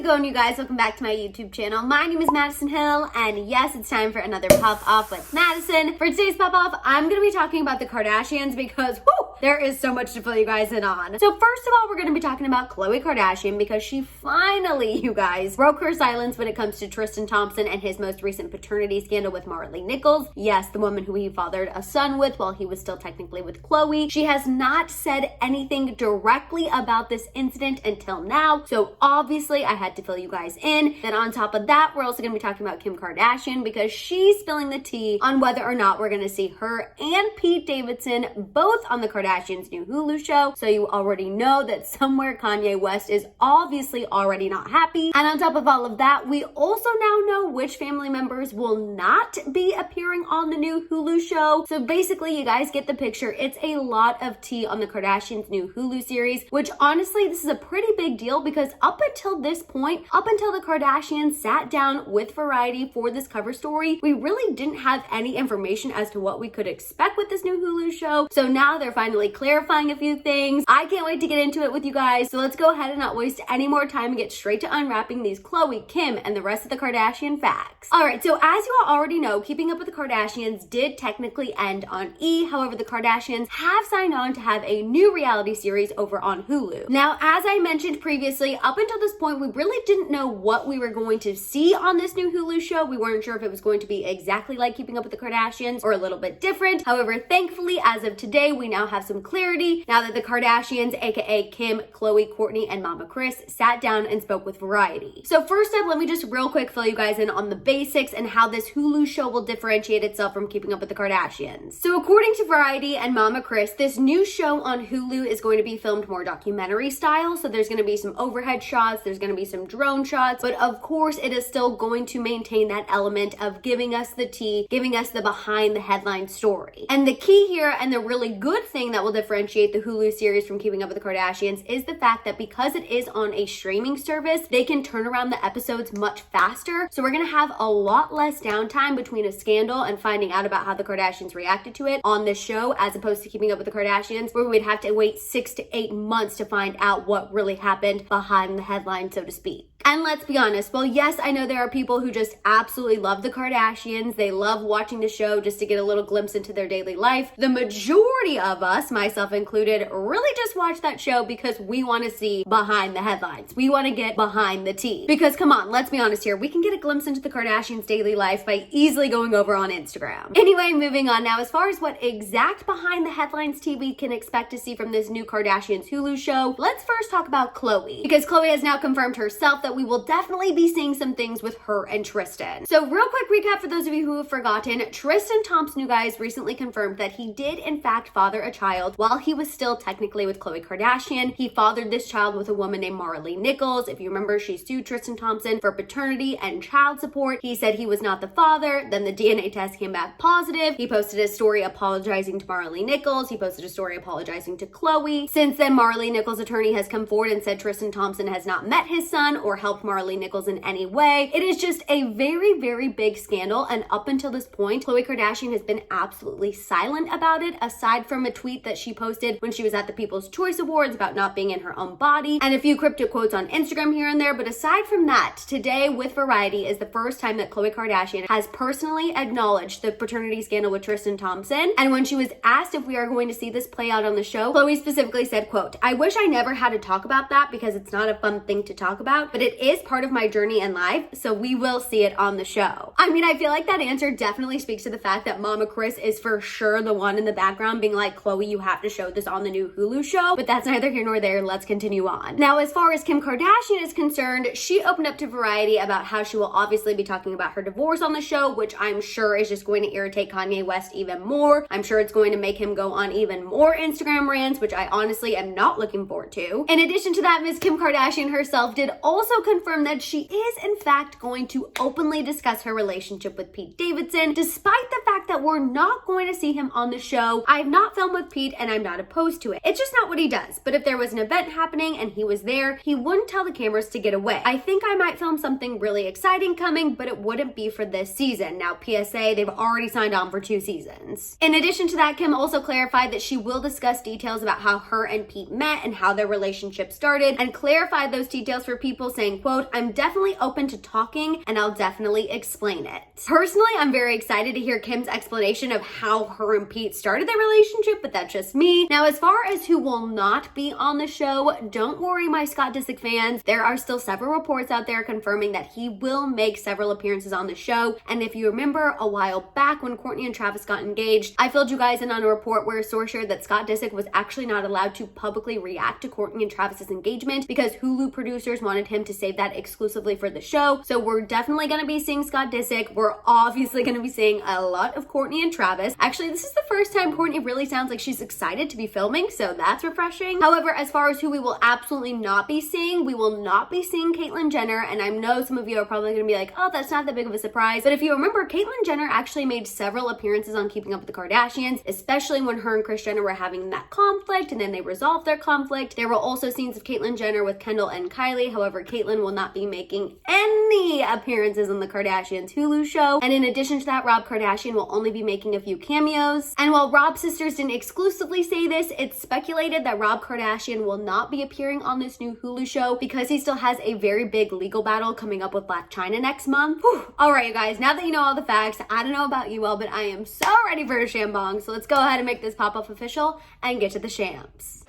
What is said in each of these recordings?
going, you guys? Welcome back to my YouTube channel. My name is Maddison Hill, and yes, it's time for another Pop Off with Maddison. For today's Pop Off, I'm going to be talking about the Kardashians because, there is so much to fill you guys in on. So first of all, we're going to be talking about Khloe Kardashian because she finally, you guys, broke her silence when it comes to Tristan Thompson and his most recent paternity scandal with Maralee Nichols. Yes, the woman who he fathered a son with while he was still technically with Khloe. She has not said anything directly about this incident until now, so obviously I had to fill you guys in. Then on top of that, we're also going to be talking about Kim Kardashian because she's spilling the tea on whether or not we're going to see her and Pete Davidson both on the Kardashians' new Hulu show. So you already know that somewhere Kanye West is obviously already not happy. And on top of all of that, we also now know which family members will not be appearing on the new Hulu show. So basically, you guys get the picture. It's a lot of tea on the Kardashians' new Hulu series, which honestly, this is a pretty big deal because up until this point, up until the Kardashians sat down with Variety for this cover story, we really didn't have any information as to what we could expect with this new Hulu show. So now they're finally clarifying a few things. I can't wait to get into it with you guys. So let's go ahead and not waste any more time and get straight to unwrapping these Khloe, Kim, and the rest of the Kardashian facts. All right, so as you all already know, Keeping Up with the Kardashians did technically end on E. However, the Kardashians have signed on to have a new reality series over on Hulu. Now, as I mentioned previously, up until this point, we really didn't know what we were going to see on this new Hulu show. We weren't sure if it was going to be exactly like Keeping Up with the Kardashians or a little bit different. However, thankfully, as of today, we now have some clarity now that the Kardashians, aka Kim, Khloe, Kourtney, and Mama Kris, sat down and spoke with Variety. So first up, let me just real quick fill you guys in on the basics and how this Hulu show will differentiate itself from Keeping Up with the Kardashians. So according to Variety and Mama Kris, this new show on Hulu is going to be filmed more documentary style. So there's going to be some overhead shots, there's going to be some drone shots, but of course it is still going to maintain that element of giving us the tea, giving us the behind the headline story. And the key here, and the really good thing that will differentiate the Hulu series from Keeping Up with the Kardashians, is the fact that because it is on a streaming service, they can turn around the episodes much faster. So we're gonna have a lot less downtime between a scandal and finding out about how the Kardashians reacted to it on this show, as opposed to Keeping Up with the Kardashians, where we'd have to wait 6 to 8 months to find out what really happened behind the headline, so to speak. And let's be honest, well, yes, I know there are people who just absolutely love the Kardashians. They love watching the show just to get a little glimpse into their daily life. The majority of us, myself included, really just watch that show because we want to see behind the headlines. We want to get behind the tea. Because come on, let's be honest here, we can get a glimpse into the Kardashians' daily life by easily going over on Instagram. Anyway, moving on now, as far as what exact behind the headlines tea we can expect to see from this new Kardashians Hulu show, let's first talk about Khloe. Because Khloe has now confirmed herself that we will definitely be seeing some things with her and Tristan. So real quick recap for those of you who have forgotten, Tristan Thompson, you guys, recently confirmed that he did in fact father a child while he was still technically with Khloe Kardashian. He fathered this child with a woman named Maralee Nichols. If you remember, she sued Tristan Thompson for paternity and child support. He said he was not the father. Then the DNA test came back positive. He posted a story apologizing to Maralee Nichols. He posted a story apologizing to Khloe. Since then, Maralee Nichols' attorney has come forward and said Tristan Thompson has not met his son or helped Maralee Nichols in any way. It is just a very, very big scandal, and up until this point, Khloe Kardashian has been absolutely silent about it, aside from a tweet that she posted when she was at the People's Choice Awards about not being in her own body, and a few cryptic quotes on Instagram here and there. But aside from that, today with Variety is the first time that Khloe Kardashian has personally acknowledged the paternity scandal with Tristan Thompson. And when she was asked if we are going to see this play out on the show, Khloe specifically said, quote, "I wish I never had to talk about that because it's not a fun thing to talk about, but it is part of my journey in life, so we will see it on the show." I mean, I feel like that answer definitely speaks to the fact that Mama Kris is for sure the one in the background being like, Khloe, you have to show this on the new Hulu show, but that's neither here nor there. Let's continue on. Now, as far as Kim Kardashian is concerned, she opened up to Variety about how she will obviously be talking about her divorce on the show, which I'm sure is just going to irritate Kanye West even more. I'm sure it's going to make him go on even more Instagram rants, which I honestly am not looking forward to. In addition to that, Ms. Kim Kardashian herself did also confirm that she is in fact going to openly discuss her relationship with Pete Davidson, despite the fact fact that we're not going to see him on the show. I've not filmed with Pete and I'm not opposed to it. It's just not what he does. But if there was an event happening and he was there, he wouldn't tell the cameras to get away. I think I might film something really exciting coming, but it wouldn't be for this season. Now, PSA, they've already signed on for 2 seasons. In addition to that, Kim also clarified that she will discuss details about how her and Pete met and how their relationship started, and clarified those details for people, saying, quote, "I'm definitely open to talking and I'll definitely explain it." Personally, I'm very excited to hear Kim's explanation of how her and Pete started their relationship, but that's just me. Now, as far as who will not be on the show, don't worry, my Scott Disick fans. There are still several reports out there confirming that he will make several appearances on the show. And if you remember a while back when Kourtney and Travis got engaged, I filled you guys in on a report where a source shared that Scott Disick was actually not allowed to publicly react to Kourtney and Travis's engagement because Hulu producers wanted him to save that exclusively for the show. So we're definitely going to be seeing Scott Disick. We're obviously going to be seeing a lot of Kourtney and Travis. Actually, this is the first time Kourtney really sounds like she's excited to be filming, so that's refreshing. However, as far as who we will absolutely not be seeing, we will not be seeing Caitlyn Jenner, and I know some of you are probably going to be like, oh, that's not that big of a surprise. But if you remember, Caitlyn Jenner actually made several appearances on Keeping Up with the Kardashians, especially when her and Kris Jenner were having that conflict, and then they resolved their conflict. There were also scenes of Caitlyn Jenner with Kendall and Kylie. However, Caitlyn will not be making any appearances on the Kardashians Hulu show. And in addition to that, Rob Kardashian will only be making a few cameos. And while Rob's sisters didn't exclusively say this, it's speculated that Rob Kardashian will not be appearing on this new Hulu show because he still has a very big legal battle coming up with Blac Chyna next month. Whew. All right, you guys, now that you know all the facts, I don't know about you all, but I am so ready for a shambong. So let's go ahead and make this pop-up official and get to the shams.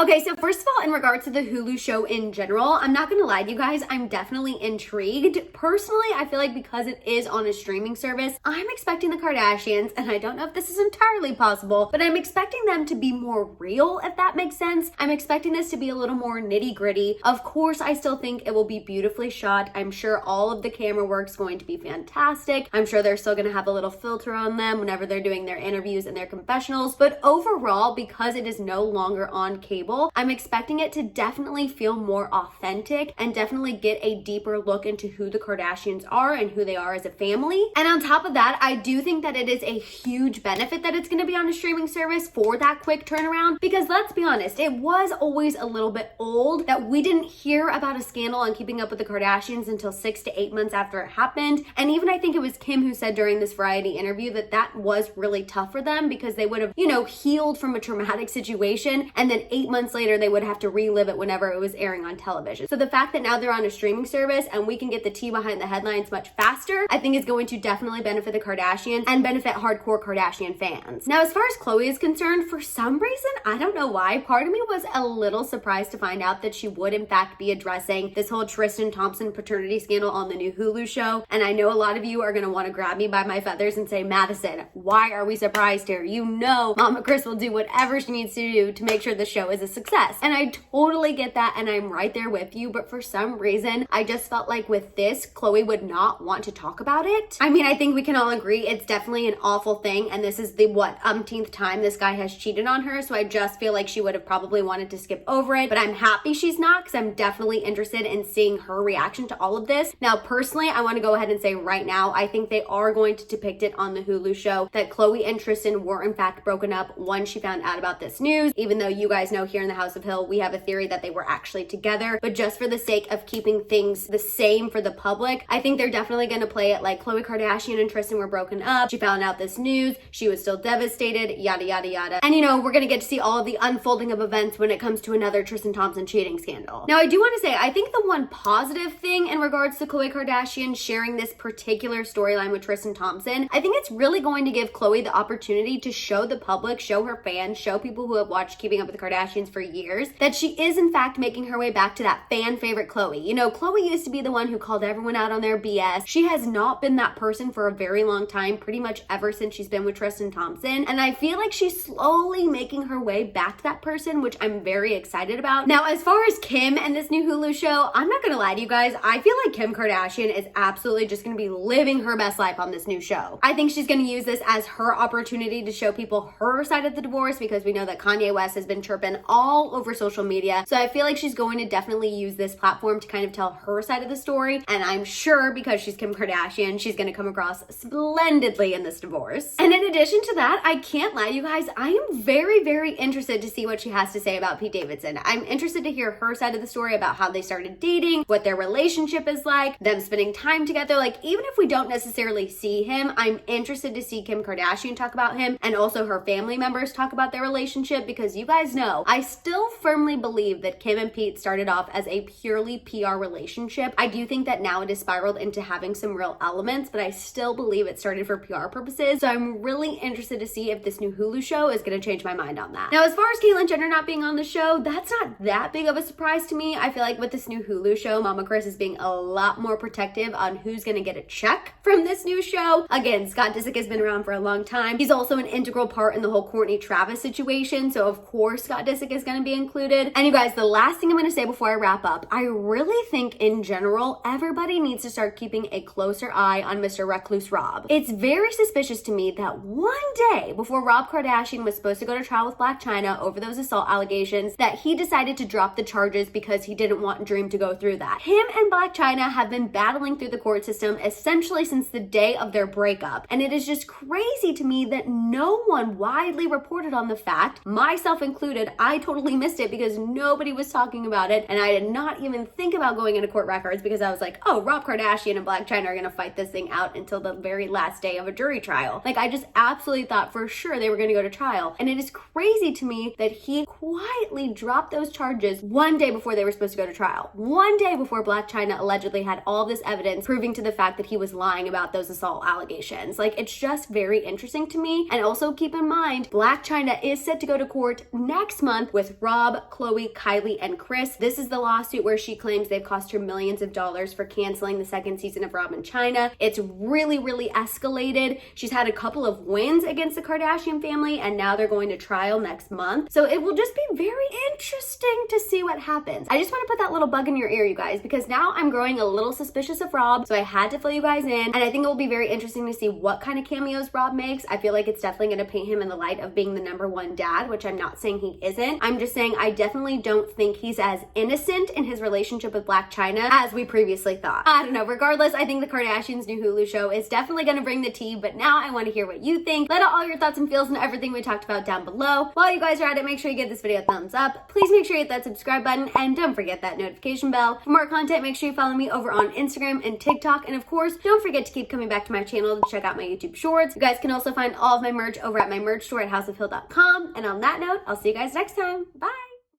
Okay, so first of all, in regards to the Hulu show in general, I'm not gonna lie to you guys, I'm definitely intrigued. Personally, I feel like because it is on a streaming service, I'm expecting the Kardashians, and I don't know if this is entirely possible, but I'm expecting them to be more real, if that makes sense. I'm expecting this to be a little more nitty gritty. Of course, I still think it will be beautifully shot. I'm sure all of the camera work's going to be fantastic. I'm sure they're still gonna have a little filter on them whenever they're doing their interviews and their confessionals, but overall, because it is no longer on cable, I'm expecting it to definitely feel more authentic and definitely get a deeper look into who the Kardashians are and who they are as a family. And on top of that, I do think that it is a huge benefit that it's going to be on a streaming service for that quick turnaround, because let's be honest, it was always a little bit old that we didn't hear about a scandal on Keeping Up with the Kardashians until 6 to 8 months after it happened. And even I think it was Kim who said during this Variety interview that that was really tough for them because they would have, healed from a traumatic situation, and then 8 months later they would have to relive it whenever it was airing on television. So the fact that now they're on a streaming service and we can get the tea behind the headlines much faster, I think is going to definitely benefit the Kardashians and benefit hardcore Kardashian fans. Now, as far as Khloe is concerned, for some reason, I don't know why, part of me was a little surprised to find out that she would in fact be addressing this whole Tristan Thompson paternity scandal on the new Hulu show. And I know a lot of you are going to want to grab me by my feathers and say, Maddison, why are we surprised here? You know Mama Kris will do whatever she needs to do to make sure the show is a success. And I totally get that, and I'm right there with you, but for some reason, I just felt like with this, Khloe would not want to talk about it. I mean, I think we can all agree it's definitely an awful thing, and this is the, umpteenth time this guy has cheated on her, so I just feel like she would have probably wanted to skip over it, but I'm happy she's not, because I'm definitely interested in seeing her reaction to all of this. Now, personally, I want to go ahead and say right now, I think they are going to depict it on the Hulu show that Khloe and Tristan were in fact broken up once she found out about this news, even though you guys know here in the House of Hill, we have a theory that they were actually together, but just for the sake of keeping things the same for the public, I think they're definitely going to play it like Khloe Kardashian and Tristan were broken up. She found out this news. She was still devastated, yada, yada, yada. And we're going to get to see all of the unfolding of events when it comes to another Tristan Thompson cheating scandal. Now, I do want to say, I think the one positive thing in regards to Khloe Kardashian sharing this particular storyline with Tristan Thompson, I think it's really going to give Khloe the opportunity to show the public, show her fans, show people who have watched Keeping Up with the Kardashians for years that she is in fact making her way back to that fan favorite Khloe. Khloe used to be the one who called everyone out on their BS. She has not been that person for a very long time, pretty much ever since she's been with Tristan Thompson. And I feel like she's slowly making her way back to that person, which I'm very excited about. Now, as far as Kim and this new Hulu show, I'm not gonna lie to you guys, I feel like Kim Kardashian is absolutely just gonna be living her best life on this new show. I think she's gonna use this as her opportunity to show people her side of the divorce, because we know that Kanye West has been chirping all all over social media. So I feel like she's going to definitely use this platform to kind of tell her side of the story. And I'm sure because she's Kim Kardashian, she's going to come across splendidly in this divorce. And in addition to that, I can't lie, you guys, I am very, very interested to see what she has to say about Pete Davidson. I'm interested to hear her side of the story about how they started dating, what their relationship is like, them spending time together. Like, even if we don't necessarily see him, I'm interested to see Kim Kardashian talk about him and also her family members talk about their relationship, because you guys know, I still firmly believe that Kim and Pete started off as a purely PR relationship. I do think that now it has spiraled into having some real elements, but I still believe it started for PR purposes. So I'm really interested to see if this new Hulu show is going to change my mind on that. Now, as far as Caitlyn Jenner not being on the show, that's not that big of a surprise to me. I feel like with this new Hulu show, Mama Kris is being a lot more protective on who's going to get a check from this new show. Again, Scott Disick has been around for a long time. He's also an integral part in the whole Kourtney Travis situation. So of course, Scott Disick is going to be included. And you guys, the last thing I'm going to say before I wrap up, I really think in general, everybody needs to start keeping a closer eye on Mr. Recluse Rob. It's very suspicious to me that one day before Rob Kardashian was supposed to go to trial with Blac Chyna over those assault allegations, that he decided to drop the charges because he didn't want Dream to go through that. Him and Blac Chyna have been battling through the court system essentially since the day of their breakup. And it is just crazy to me that no one widely reported on the fact, myself included. I totally missed it because nobody was talking about it. And I did not even think about going into court records because I was like, oh, Rob Kardashian and Blac Chyna are going to fight this thing out until the very last day of a jury trial. Like, I just absolutely thought for sure they were going to go to trial. And it is crazy to me that he quietly dropped those charges one day before they were supposed to go to trial. One day before Blac Chyna allegedly had all this evidence proving to the fact that he was lying about those assault allegations. Like, it's just very interesting to me. And also keep in mind, Blac Chyna is set to go to court next month with Rob, Khloe, Kylie, and Kris. This is the lawsuit where she claims they've cost her millions of dollars for canceling the second season of Rob and Chyna. It's really, really escalated. She's had a couple of wins against the Kardashian family, and now they're going to trial next month. So it will just be very interesting to see what happens. I just want to put that little bug in your ear, you guys, because now I'm growing a little suspicious of Rob, so I had to fill you guys in, and I think it will be very interesting to see what kind of cameos Rob makes. I feel like it's definitely going to paint him in the light of being the #1 dad, which I'm not saying he isn't. I'm just saying I definitely don't think he's as innocent in his relationship with Blac Chyna as we previously thought. I don't know. Regardless, I think the Kardashians' new Hulu show is definitely going to bring the tea, but now I want to hear what you think. Let out all your thoughts and feels and everything we talked about down below. While you guys are at it, make sure you give this video a thumbs up. Please make sure you hit that subscribe button and don't forget that notification bell. For more content, make sure you follow me over on Instagram and TikTok. And of course, don't forget to keep coming back to my channel to check out my YouTube shorts. You guys can also find all of my merch over at my merch store at houseofhill.com. And on that note, I'll see you guys next time. Bye.